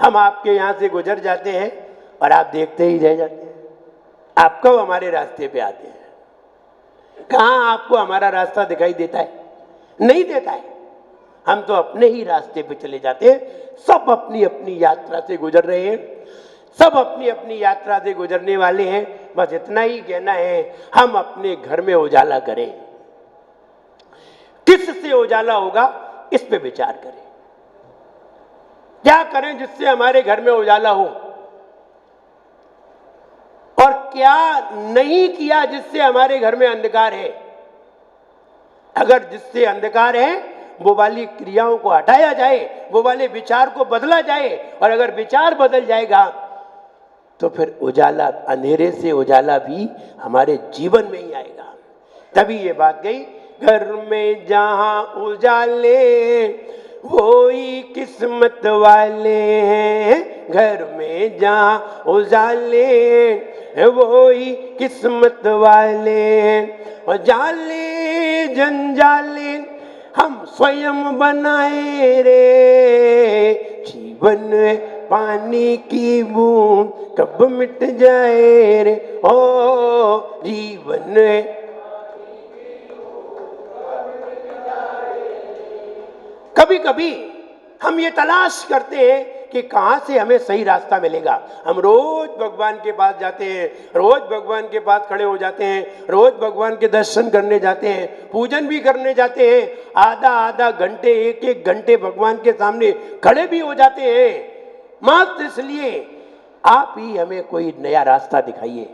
हम आपके यहाँ से गुजर जाते हैं और आप देखते ही रह जाते हैं। आप कब हमारे रास्ते पे आते हैं? कहाँ आपको हमारा रास्ता दिखाई देता है? नहीं देता है। हम तो अपने ही रास्ते पे चले जाते हैं। सब अपनी अपनी यात्रा से गुजर रहे हैं, सब अपनी अपनी यात्रा से गुजरने वाले हैं। बस इतना ही कहना है, हम अपने घर में उजाला करें। किससे उजाला होगा इस पे विचार करें। क्या करें जिससे हमारे घर में उजाला हो, और क्या नहीं किया जिससे हमारे घर में अंधकार है। अगर जिससे अंधकार है वो वाली क्रियाओं को हटाया जाए, वो वाले विचार को बदला जाए, और अगर विचार बदल जाएगा तो फिर उजाला, अंधेरे से उजाला भी हमारे जीवन में ही आएगा। तभी ये बात गई, घर में जहां उजाले वो ही किस्मत वाले हैं। घर में जहां उजाले वो ही किस्मत वाले हैं। और जाले जंजाले हम स्वयं बनाए रे। जीवन में पानी की बूंद कब मिट जाए रे। ओ जीवन में कभी कभी हम ये तलाश करते हैं कि कहां से हमें सही रास्ता मिलेगा। हम रोज भगवान के पास जाते हैं, रोज भगवान के पास खड़े हो जाते हैं, रोज भगवान के दर्शन करने जाते हैं, पूजन भी करने जाते हैं, आधा आधा घंटे, एक एक घंटे भगवान के सामने खड़े भी हो जाते हैं। मात्र इसलिए आप ही हमें कोई नया रास्ता दिखाइए,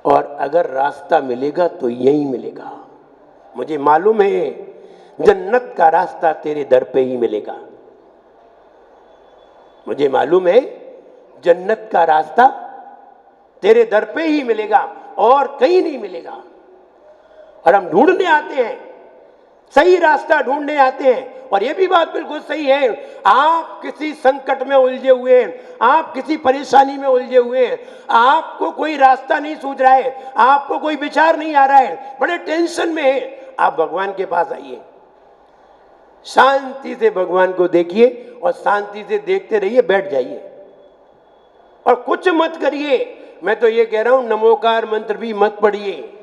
और अगर रास्ता मिलेगा तो यही मिलेगा। मुझे मालूम है जन्नत का रास्ता तेरे दर पे ही मिलेगा। मुझे मालूम है जन्नत का रास्ता तेरे दर पे ही मिलेगा और कहीं नहीं मिलेगा। और हम ढूंढने आते हैं, सही रास्ता ढूंढने आते हैं। और ये भी बात बिल्कुल सही है, आप किसी संकट में उलझे हुए हैं, आप किसी परेशानी में उलझे हुए हैं, आपको कोई रास्ता नहीं सूझ रहा है, आपको कोई विचार नहीं आ रहा है, बड़े टेंशन में है, आप भगवान के पास आइए, शांति से भगवान को देखिए और शांति से देखते रहिए, बैठ जाइए और कुछ मत करिए। मैं तो ये कह रहा हूं नमोकार मंत्र भी मत पढ़िए।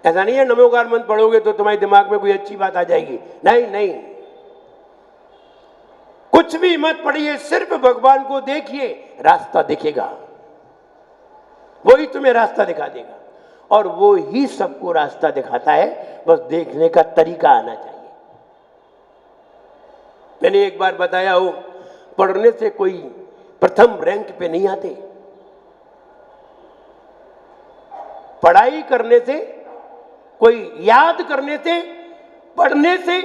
ऐसा नहीं है नमोकार मंत्र पढ़ोगे तो तुम्हारे दिमाग में कोई अच्छी बात आ जाएगी, नहीं नहीं, कुछ भी मत पढ़िए, सिर्फ भगवान को देखिए, रास्ता दिखेगा, वही तुम्हें रास्ता दिखा देगा। और वो ही सबको रास्ता दिखाता है, बस देखने का तरीका आना चाहिए। मैंने एक बार बताया हो, पढ़ने से कोई प्रथम रैंक पे नहीं आते, पढ़ाई करने से, कोई याद करने से, पढ़ने से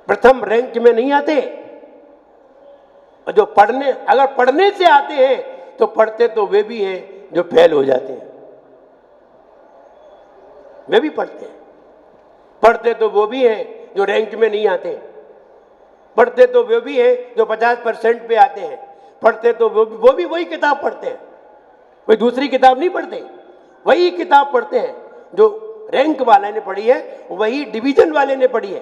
प्रथम रैंक में नहीं आते। और जो पढ़ने, अगर पढ़ने से आते हैं तो पढ़ते तो वे भी हैं जो फेल हो जाते हैं, वे भी पढ़ते हैं। पढ़ते तो वो भी हैं जो रैंक में नहीं आते, पढ़ते तो वो भी हैं जो 50% पे आते हैं, पढ़ते तो वो भी वही किताब पढ़ते हैं, कोई दूसरी किताब नहीं पढ़ते, वही किताब पढ़ते हैं जो रैंक वाले ने पढ़ी है, वही डिवीजन वाले ने पढ़ी है।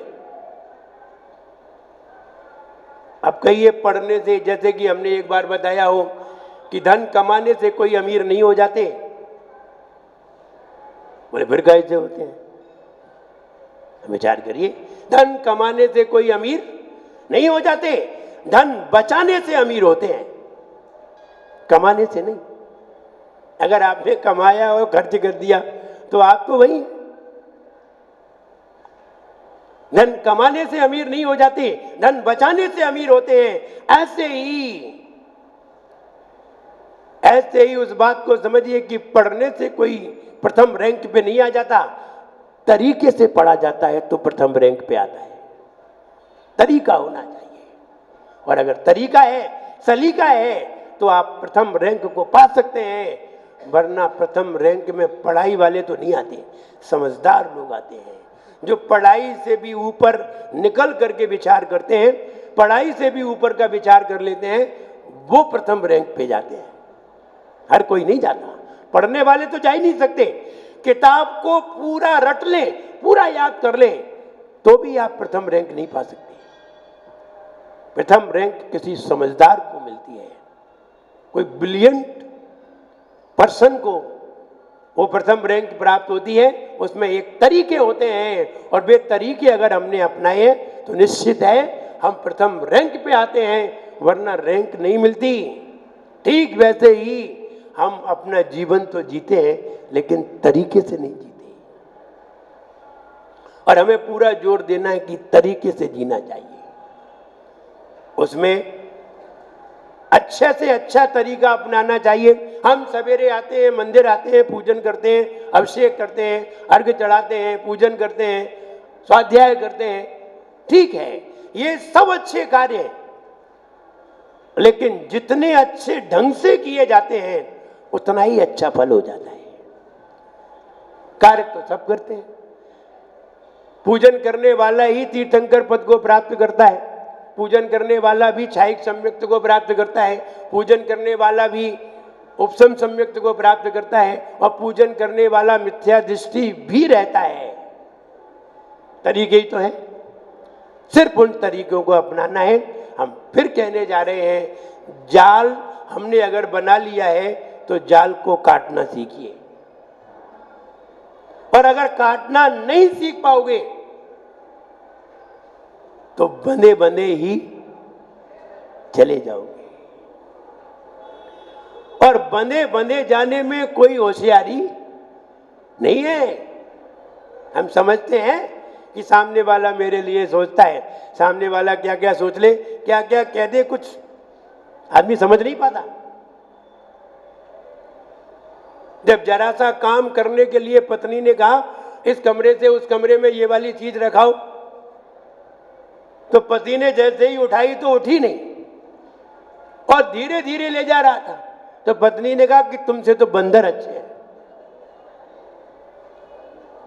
अब कहिए पढ़ने से, जैसे कि हमने एक बार बताया हो कि धन कमाने से कोई अमीर नहीं हो जाते, बोले फिर कैसे होते हैं? विचार करिए, धन कमाने से कोई अमीर नहीं हो जाते, धन बचाने से अमीर होते हैं, कमाने से नहीं। अगर आपने कमाया और खर्च कर दिया तो आप तो वही, धन कमाने से अमीर नहीं हो जाते, धन बचाने से अमीर होते हैं। ऐसे ही उस बात को समझिए कि पढ़ने से कोई प्रथम रैंक पे नहीं आ जाता, तरीके से पढ़ा जाता है तो प्रथम रैंक पे आता है। तरीका होना चाहिए, और अगर तरीका है, सलीका है, तो आप प्रथम रैंक को पा सकते हैं। वरना प्रथम रैंक में पढ़ाई वाले तो नहीं आते, समझदार लोग आते हैं जो पढ़ाई से भी ऊपर निकल करके विचार करते हैं, पढ़ाई से भी ऊपर का विचार कर लेते हैं, वो प्रथम रैंक पे जाते हैं। हर कोई नहीं जाता, पढ़ने वाले तो जा ही नहीं सकते। किताब को पूरा रट लें, पूरा याद कर लें, तो भी आप प्रथम रैंक नहीं पा सकते। प्रथम रैंक किसी समझदार को मिलती है, कोई ब्रिलियंट पर्सन को वो प्रथम रैंक प्राप्त होती है। उसमें एक तरीके होते हैं और वे तरीके अगर हमने अपनाए तो निश्चित है हम प्रथम रैंक पे आते हैं, वरना रैंक नहीं मिलती। ठीक वैसे ही हम अपना जीवन तो जीते हैं लेकिन तरीके से नहीं जीते, और हमें पूरा जोर देना है कि तरीके से जीना चाहिए। उसमें अच्छे से अच्छा तरीका अपनाना चाहिए। हम सवेरे आते हैं, मंदिर आते हैं, पूजन करते हैं, अभिषेक करते हैं, अर्घ्य चढ़ाते हैं, पूजन करते हैं, स्वाध्याय करते हैं, ठीक है, ये सब अच्छे कार्य हैं, लेकिन जितने अच्छे ढंग से किए जाते हैं उतना ही अच्छा फल हो जाता है। कार्य तो सब करते हैं, पूजन करने वाला ही तीर्थंकर पद को प्राप्त करता है, पूजन करने वाला भी छायिक सम्यक्त को प्राप्त करता है, पूजन करने वाला भी उपसम सम्यक्त को प्राप्त करता है, और पूजन करने वाला मिथ्या दृष्टि भी रहता है। तरीके ही तो है, सिर्फ उन तरीकों को अपनाना है। हम फिर कहने जा रहे हैं, जाल हमने अगर बना लिया है तो जाल को काटना सीखिए, और अगर काटना नहीं सीख पाओगे तो बंधे बंधे ही चले जाओगे, और बंधे बंधे जाने में कोई होशियारी नहीं है। हम समझते हैं कि सामने वाला मेरे लिए सोचता है, सामने वाला क्या क्या सोच ले, क्या क्या कह दे, कुछ आदमी समझ नहीं पाता। जब जरा सा काम करने के लिए पत्नी ने कहा इस कमरे से उस कमरे में ये वाली चीज रखाओ, तो पति ने जैसे ही उठाई तो उठी नहीं, और धीरे धीरे ले जा रहा था, तो पत्नी ने कहा कि तुमसे तो बंदर अच्छे हैं,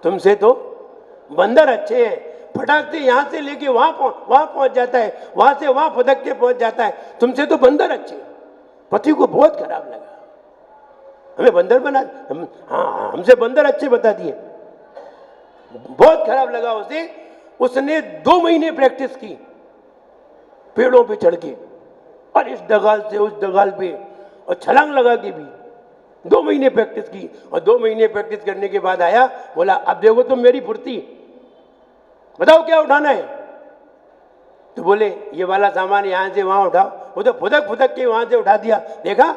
तुमसे तो बंदर अच्छे हैं, फटाक से यहां से लेके वहां पहुंच जाता है, वहां से वहां फटक के पहुंच जाता है, तुमसे तो बंदर अच्छे हैं। पति को बहुत खराब लगा, हमें बंदर बना, हमसे बंदर अच्छे बता दिए, बहुत खराब लगा उसे। उसने 2 महीने प्रैक्टिस की पेड़ों पे चढ़ के, और इस डगाल से उस डगाल पे, और छलांग लगा के भी 2 महीने प्रैक्टिस की, और 2 महीने प्रैक्टिस करने के बाद आया, बोला अब देखो तुम मेरी फुर्ती, बताओ क्या उठाना है। तो बोले ये वाला सामान यहां से वहां उठाओ, वो तो फुदक फुदक के वहां से उठा दिया। देखा,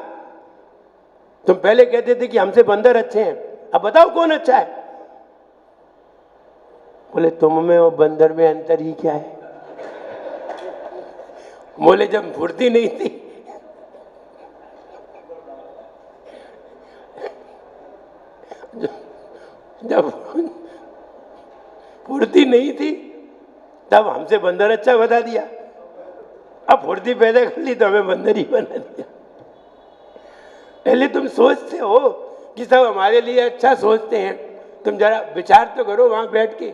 तुम पहले कहते थे कि हमसे बंदर अच्छे हैं, अब बताओ कौन अच्छा है। बोले तुम में और बंदर में अंतर ही क्या है। बोले जब फुर्ती नहीं थी, जब फुर्ती नहीं थी तब हमसे बंदर अच्छा बता दिया, अब फुर्ती पैदा कर ली तो हमें बंदर ही बना दिया। पहले तुम सोचते हो कि सब हमारे लिए अच्छा सोचते हैं, तुम जरा विचार तो करो वहां बैठ के,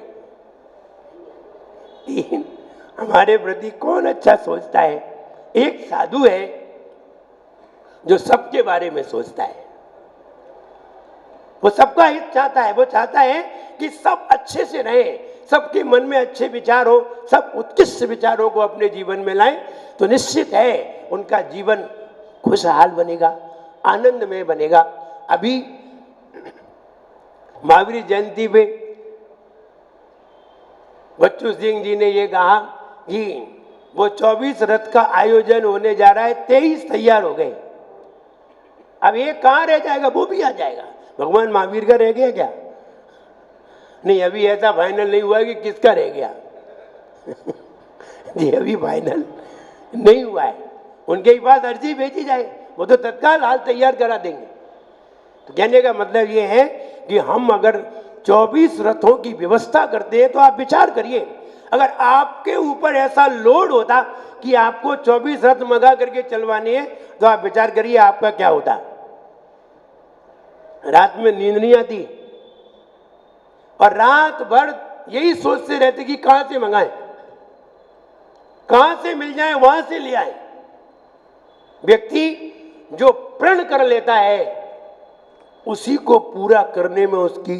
हमारे प्रति कौन अच्छा सोचता है। एक साधु है जो सबके बारे में सोचता है, वो सबका हित चाहता है, वो चाहता है कि सब अच्छे से रहे, सबके मन में अच्छे विचार हो, सब उत्कृष्ट विचारों को अपने जीवन में लाएं, तो निश्चित है उनका जीवन खुशहाल बनेगा, आनंदमय बनेगा। अभी महावीर जयंती पे बच्चू सिंह जी ने ये कहा कि वो 24 रथ का आयोजन होने जा रहा है, 23 तैयार हो गए, अब ये कहाँ रह जाएगा, वो भी आ जाएगा। भगवान महावीर का रह गया क्या? नहीं, अभी ऐसा फाइनल नहीं हुआ कि किसका रह गया। जी अभी फाइनल नहीं हुआ है, उनके ही पास अर्जी भेजी जाए, वो तो तत्काल हाल तैयार करा देंगे। तो कहने का मतलब ये है कि हम अगर 24 रथों की व्यवस्था करते हैं तो आप विचार करिए, अगर आपके ऊपर ऐसा लोड होता कि आपको 24 रथ मंगा करके चलवाने हैं, तो आप विचार करिए आपका क्या होता। रात में नींद नहीं आती और रात भर यही सोचते रहते कि कहां से मंगाएं, कहां से मिल जाए, वहां से ले आए। व्यक्ति जो प्रण कर लेता है उसी को पूरा करने में उसकी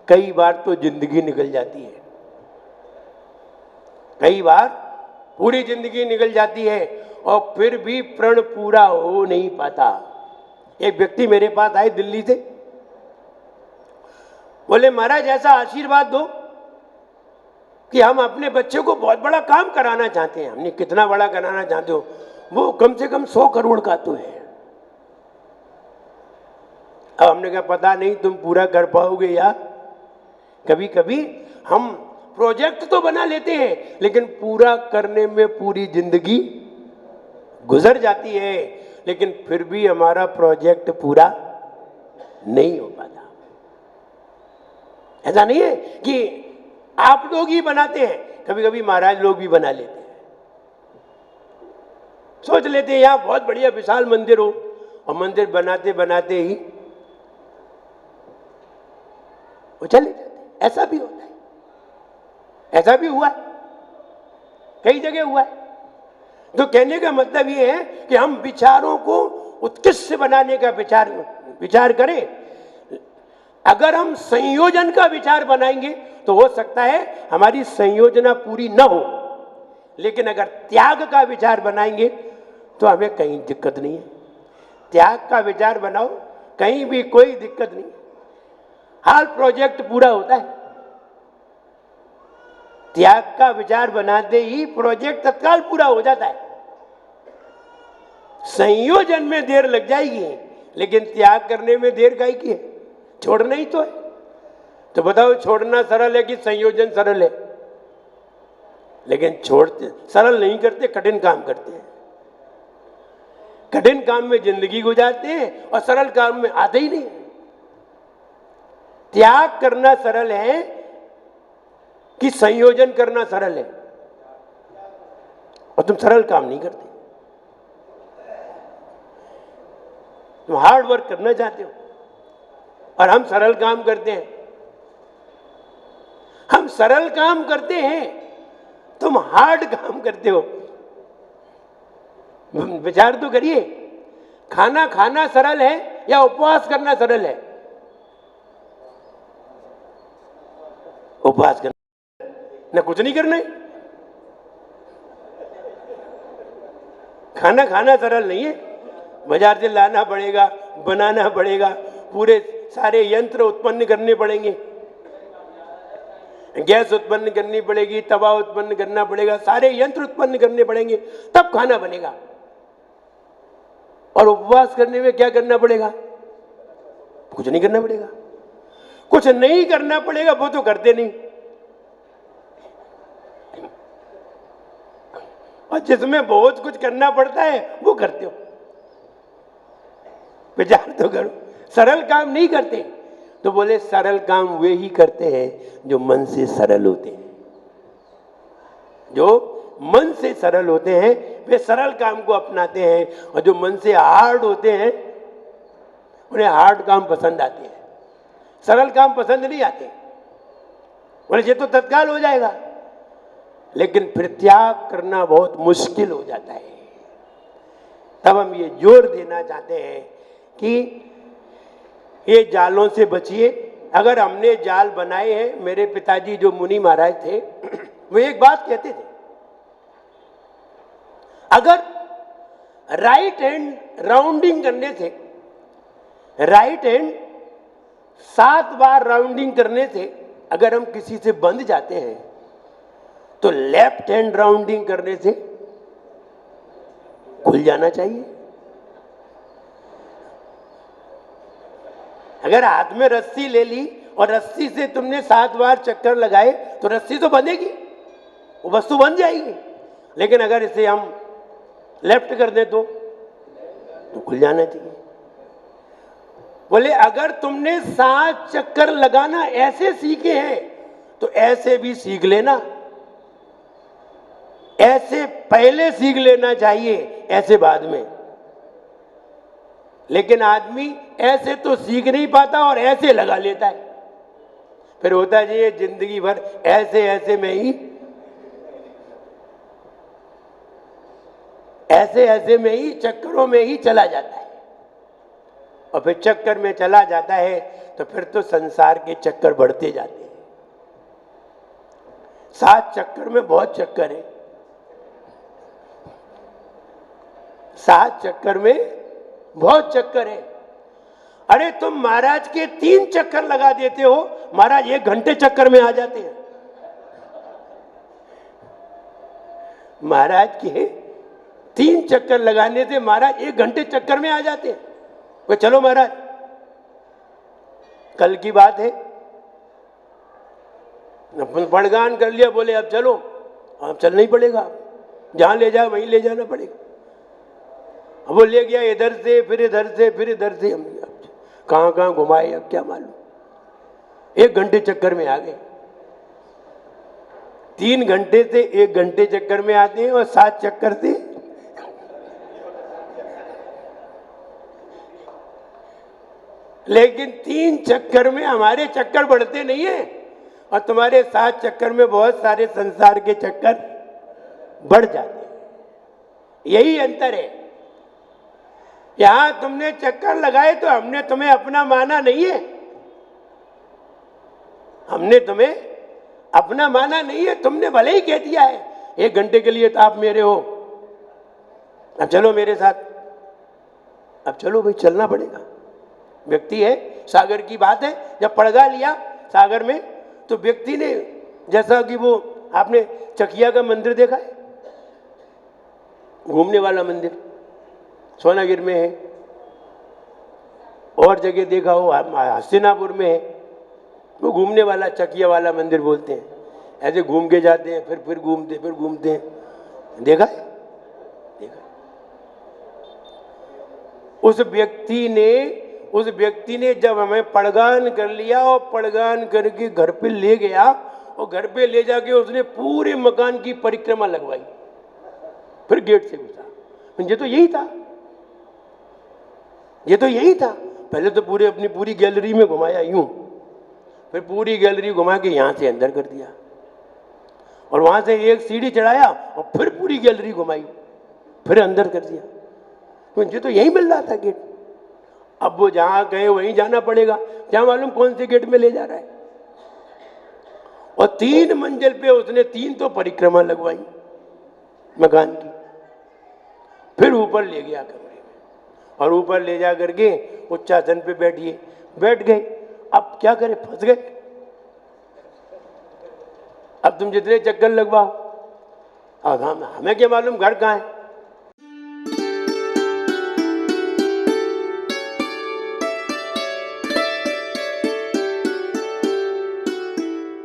कई बार तो जिंदगी निकल जाती है, कई बार पूरी जिंदगी निकल जाती है और फिर भी प्रण पूरा हो नहीं पाता। एक व्यक्ति मेरे पास आए दिल्ली से, बोले महाराज ऐसा आशीर्वाद दो कि हम अपने बच्चे को बहुत बड़ा काम कराना चाहते हैं। हमने कितना बड़ा कराना चाहते हो? वो कम से कम 100 करोड़ का तो है। अब हमने कहा पता नहीं तुम पूरा कर पाओगे या। कभी कभी हम प्रोजेक्ट तो बना लेते हैं लेकिन पूरा करने में पूरी जिंदगी गुजर जाती है, लेकिन फिर भी हमारा प्रोजेक्ट पूरा नहीं हो पाता। ऐसा नहीं है कि आप लोग ही बनाते हैं, कभी कभी महाराज लोग भी बना लेते हैं। सोच लेते हैं यहां बहुत बढ़िया विशाल मंदिर हो और मंदिर बनाते बनाते ही वो चले जाते। ऐसा भी होता है, ऐसा भी हुआ है, कई जगह हुआ है। तो कहने का मतलब ये है कि हम विचारों को उत्कृष्ट बनाने का विचार करें। अगर हम संयोजन का विचार बनाएंगे तो हो सकता है हमारी संयोजना पूरी न हो, लेकिन अगर त्याग का विचार बनाएंगे तो हमें कहीं दिक्कत नहीं है। त्याग का विचार बनाओ, कहीं भी कोई दिक्कत नहीं, हर प्रोजेक्ट पूरा होता है। त्याग का विचार बनाते ही प्रोजेक्ट तत्काल पूरा हो जाता है। संयोजन में देर लग जाएगी लेकिन त्याग करने में देर काहे की है? छोड़ना ही तो है। तो बताओ छोड़ना सरल है कि संयोजन सरल है? लेकिन छोड़ते सरल नहीं करते, कठिन काम करते हैं। कठिन काम में जिंदगी गुजारते हैं और सरल काम में आते ही नहीं। त्याग करना सरल है कि संयोजन करना सरल है? और तुम सरल काम नहीं करते, तुम हार्ड वर्क करना चाहते हो और हम सरल काम करते हैं। हम सरल काम करते हैं, तुम हार्ड काम करते हो। विचार तो करिए, खाना खाना सरल है या उपवास करना सरल है? उपवास करना ना, कुछ नहीं करना है। खाना खाना सरल नहीं है, बाजार से लाना पड़ेगा, बनाना पड़ेगा, पूरे सारे यंत्र उत्पन्न करने पड़ेंगे, गैस उत्पन्न करनी पड़ेगी, तवा उत्पन्न करना पड़ेगा, सारे यंत्र उत्पन्न करने पड़ेंगे, तब खाना बनेगा। और उपवास करने में क्या करना पड़ेगा? कुछ नहीं करना पड़ेगा। कुछ नहीं करना पड़ेगा वो तो करते नहीं, और जिसमें बहुत कुछ करना पड़ता है वो करते हो। विचार तो करो, सरल काम नहीं करते। तो बोले सरल काम वे ही करते हैं जो मन से सरल होते हैं। जो मन से सरल होते हैं वे सरल काम को अपनाते हैं, और जो मन से हार्ड होते हैं उन्हें हार्ड काम पसंद आते हैं, सरल काम पसंद नहीं आते। बोले ये तो तत्काल हो जाएगा, लेकिन फिर त्याग करना बहुत मुश्किल हो जाता है। तब हम ये जोर देना चाहते हैं कि ये जालों से बचिए। अगर हमने जाल बनाए हैं, मेरे पिताजी जो मुनि महाराज थे वो एक बात कहते थे, अगर राइट हैंड राउंडिंग करने से, राइट हैंड 7 बार राउंडिंग करने से अगर हम किसी से बंध जाते हैं तो लेफ्ट हैंड राउंडिंग करने से खुल जाना चाहिए। अगर हाथ में रस्सी ले ली और रस्सी से तुमने 7 बार चक्कर लगाए तो रस्सी तो बंधेगी, वो वस्तु बन जाएगी। लेकिन अगर इसे हम लेफ्ट कर दे तो खुल जाना चाहिए। बोले अगर तुमने 7 चक्कर लगाना ऐसे सीखे हैं तो ऐसे भी सीख लेना, ऐसे पहले सीख लेना चाहिए, ऐसे बाद में। लेकिन आदमी ऐसे तो सीख नहीं पाता और ऐसे लगा लेता है, फिर होता है ये जिंदगी भर ऐसे ऐसे में ही, ऐसे ऐसे में ही चक्करों में ही चला जाता है। और फिर चक्कर में चला जाता है तो फिर तो संसार के चक्कर बढ़ते जाते हैं। 7 चक्कर में बहुत चक्कर है, 7 चक्कर में बहुत चक्कर है। अरे तुम महाराज के 3 चक्कर लगा देते हो, महाराज 1 घंटे चक्कर में आ जाते हैं। महाराज के 3 चक्कर लगाने से महाराज 1 घंटे चक्कर में आ जाते हैं। वो चलो महाराज, कल की बात है, बड़गान कर लिया, बोले अब चलो। अब चलना ही पड़ेगा, जहां ले जाए वहीं ले जाना पड़ेगा। अब वो ले गया इधर से, फिर इधर से, फिर इधर से, हम कहां कहां घुमाए, अब क्या मालूम। 1 घंटे चक्कर में आ गए। 3 घंटे से 1 घंटे चक्कर में आते हैं, और 7 चक्कर से लेकिन 3 चक्कर में हमारे चक्कर बढ़ते नहीं है, और तुम्हारे 7 चक्कर में बहुत सारे संसार के चक्कर बढ़ जाते हैं। यही अंतर है। यहां तुमने चक्कर लगाए तो हमने तुम्हें अपना माना नहीं है, हमने तुम्हें अपना माना नहीं है। तुमने भले ही कह दिया है 1 घंटे के लिए तो आप मेरे हो, अब चलो मेरे साथ। अब चलो भाई, चलना पड़ेगा। व्यक्ति है, सागर की बात है, जब पड़गा लिया सागर में, तो व्यक्ति ने, जैसा कि वो आपने चकिया का मंदिर देखा है, घूमने वाला मंदिर सोनागिर में है, और जगह देखा हो हस्तिनापुर में है, वो घूमने वाला चकिया वाला मंदिर बोलते हैं। ऐसे घूम के जाते हैं, फिर घूमते हैं। देखा है? देखा। उस व्यक्ति ने जब हमें पड़गान कर लिया, और पड़गान करके घर पे ले गया, और घर पे ले जाके उसने पूरे मकान की परिक्रमा लगवाई, फिर गेट से घुसा। ये तो यही था। पहले तो अपनी पूरी गैलरी में घुमाया यूं, फिर पूरी गैलरी घुमा के यहां से अंदर कर दिया, और वहां से एक सीढ़ी चढ़ाया, और फिर पूरी गैलरी घुमाई, फिर अंदर कर दिया। मुझे तो यही मिल रहा था गेट। अब वो जहां गए वहीं जाना पड़ेगा, क्या मालूम कौन से गेट में ले जा रहा है। और 3 मंजिल पे उसने 3 तो परिक्रमा लगवाई मकान की, फिर ऊपर ले गया कमरे में, और ऊपर ले जा करके उच्चासन पे बैठ गए। अब क्या करें, फंस गए। अब तुम जितने चक्कर लगवाओ, अब हमें क्या मालूम घर कहाँ है।